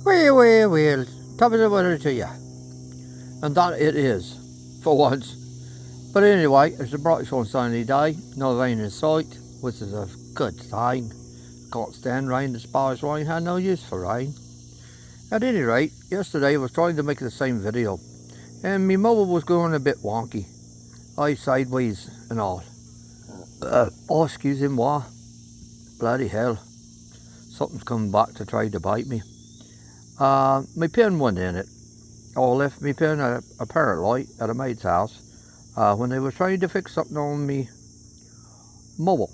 Well, top of the weather to you. And that it is, for once. But anyway, it's a bright sunny day, no rain in sight, which is a good thing. Can't stand rain, despise rain, had no use for rain. At any rate, yesterday I was trying to make the same video, and my mobile was going a bit wonky. I sideways and all. Oh, excuse me, what? Bloody hell. Something's coming back to try to bite me. My pen went in it. I left my pen at a parrot light at a maid's house when they were trying to fix something on me mobile.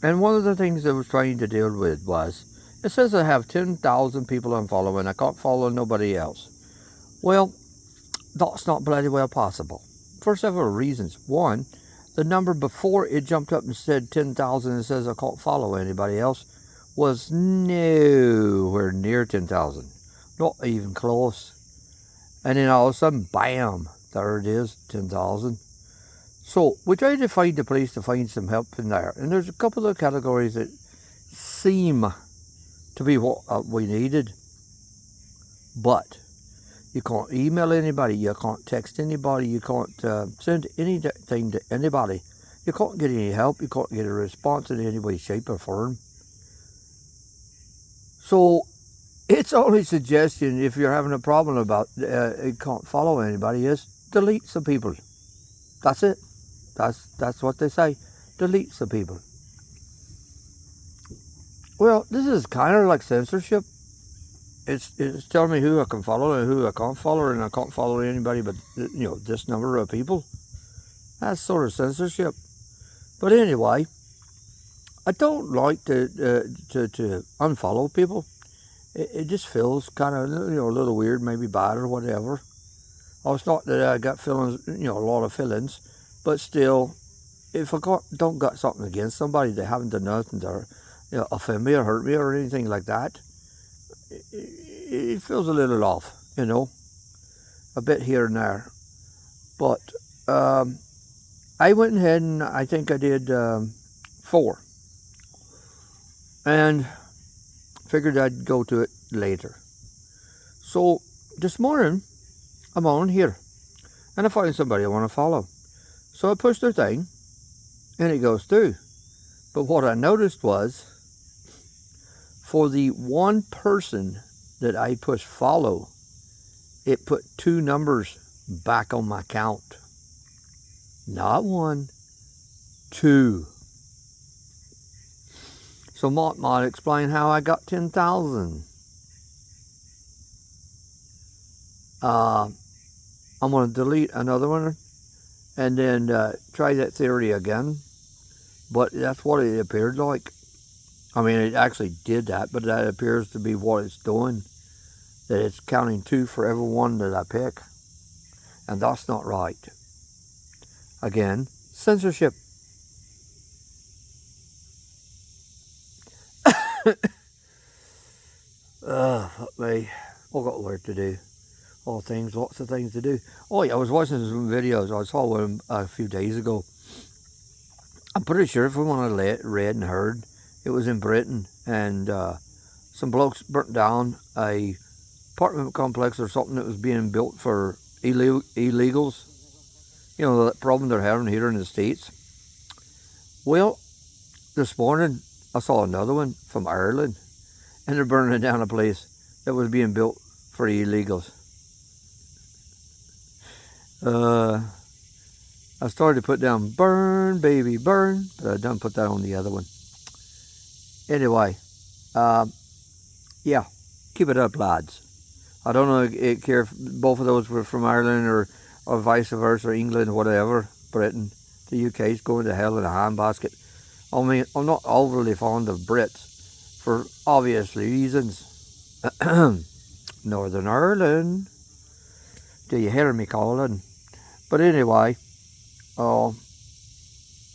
And one of the things they was trying to deal with was, it says I have 10,000 people I'm following. I can't follow nobody else. Well, that's not bloody well possible. For several reasons. One, the number before it jumped up and said 10,000 and says I can't follow anybody else was nowhere near 10,000. Not even close. And then all of a sudden, bam, there it is, 10,000. So we tried to find the place to find some help in there. And there's a couple of categories that seem to be what we needed. But you can't email anybody, you can't text anybody, you can't send anything to anybody. You can't get any help, you can't get a response in any way, shape or form. So it's only suggestion if you're having a problem about you can't follow anybody is delete some people. That's it. That's what they say. Delete some people. Well, this is kind of like censorship. It's telling me who I can follow and who I can't follow, and I can't follow anybody but this number of people. That's sort of censorship. But anyway, I don't like to unfollow people. It just feels kind of a little weird, maybe bad or whatever. Oh, it's not that I got feelings, a lot of feelings, but still, if I don't got something against somebody, they haven't done nothing to offend me or hurt me or anything like that, it feels a little off, a bit here and there. But I went ahead and I think I did 4, and figured I'd go to it later. So this morning, I'm on here, and I find somebody I want to follow. So I push their thing, and it goes through. But what I noticed was, for the one person that I push follow, it put 2 numbers back on my count. Not 1, 2. So Mott might explain how I got 10,000. I'm going to delete another one and then try that theory again. But that's what it appeared like. I mean, it actually did that, but that appears to be what it's doing. That it's counting 2 for every one that I pick. And that's not right. Again, censorship. Fuck me. I've got work to do. Lots of things to do. Oh yeah, I was watching some videos. I saw one a few days ago. I'm pretty sure from what I read and heard, it was in Britain, and some blokes burnt down a apartment complex or something that was being built for illegals. That problem they're having here in the States. Well, this morning I saw another one from Ireland, and they're burning down a place that was being built for illegals. I started to put down burn, baby, burn, but I done put that on the other one. Anyway, yeah, keep it up, lads. I don't care if both of those were from Ireland or vice versa, England, whatever, Britain. The UK's going to hell in a handbasket. I mean, I'm not overly fond of Brits for obvious reasons. Northern Ireland. Do you hear me calling? But anyway, in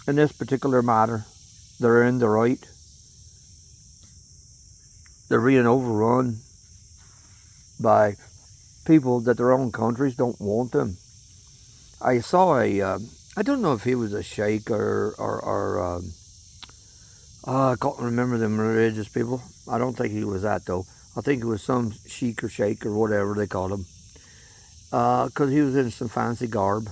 this particular matter, they're in the right. They're being overrun by people that their own countries don't want them. I saw I don't know if he was a sheikh or I can't remember them religious people. I don't think he was that though. I think it was some sheik or sheikh or whatever they called him, because he was in some fancy garb.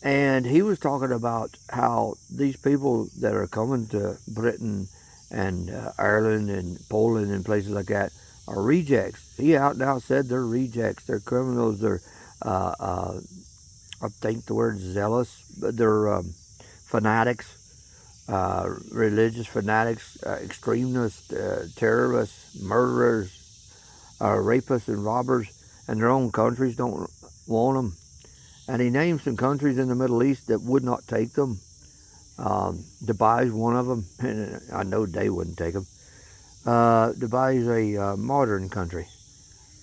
And he was talking about how these people that are coming to Britain and Ireland and Poland and places like that are rejects. He out and out said they're rejects, they're criminals, they're, I think the word zealous, but they're fanatics, religious fanatics, extremists, terrorists, murderers, rapists and robbers, and their own countries don't want them. And he named some countries in the Middle East that would not take them. Dubai is one of them, and I know they wouldn't take them. Dubai is a modern country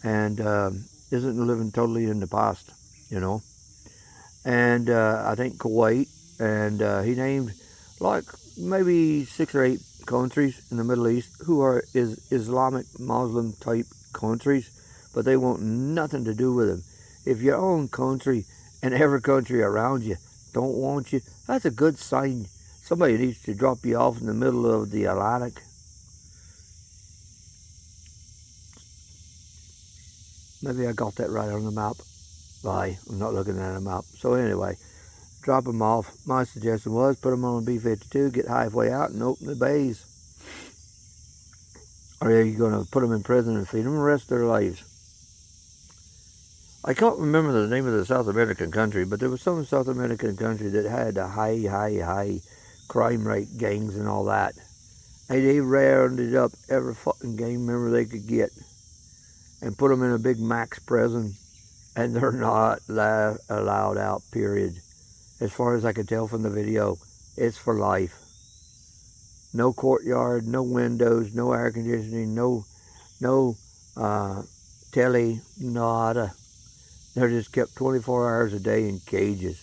and isn't living totally in the past, you know. And I think Kuwait, and he named like maybe 6 or 8 countries in the Middle East who are Islamic Muslim type countries, but they want nothing to do with them. If your own country and every country around you don't want you, that's a good sign. Somebody needs to drop you off in the middle of the Atlantic. Maybe I got that right on the map. Bye. I'm not looking at a map. So anyway, drop them off. My suggestion was put them on a B-52, get halfway out and open the bays. Or are you going to put them in prison and feed them the rest of their lives? I can't remember the name of the South American country, but there was some South American country that had a high crime rate, gangs and all that. And they rounded up every fucking gang member they could get and put them in a big max prison, and they're not allowed out, period. As far as I could tell from the video, it's for life. No courtyard, no windows, no air conditioning, no telly, nada. They're just kept 24 hours a day in cages.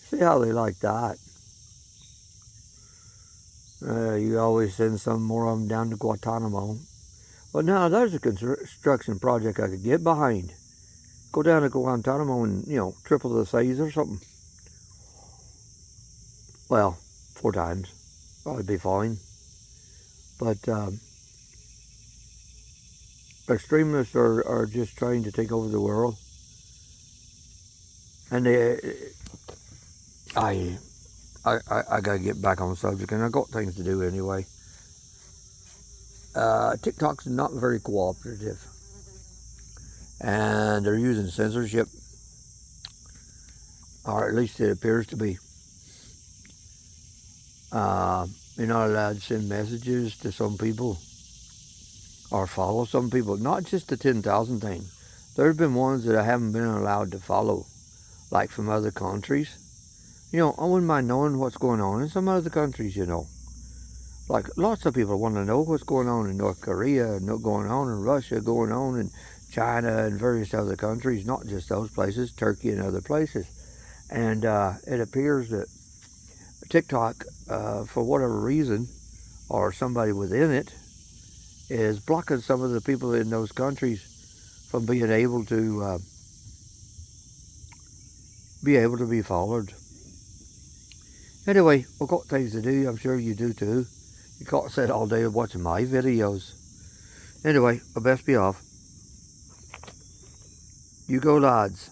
See how they like that? You always send some more of them down to Guantanamo. Well, now there's a construction project I could get behind. Go down to Guantanamo and, you know, triple the size or something. Well, 4 times. Probably be fine. But extremists are just trying to take over the world. And I gotta get back on the subject, and I got things to do anyway. TikTok's not very cooperative, and they're using censorship, or at least it appears to be. You're not allowed to send messages to some people or follow some people, not just the 10,000 thing. There's been ones that I haven't been allowed to follow, like from other countries. You know, I wouldn't mind knowing what's going on in some other countries, you know. Like, lots of people want to know what's going on in North Korea, going on in Russia, going on in China and various other countries, not just those places, Turkey and other places. And it appears that TikTok, for whatever reason, or somebody within it, is blocking some of the people in those countries from being able to be followed. Anyway, I've got things to do. I'm sure you do too. You can't sit all day watching my videos. Anyway, I best be off. You go, lads.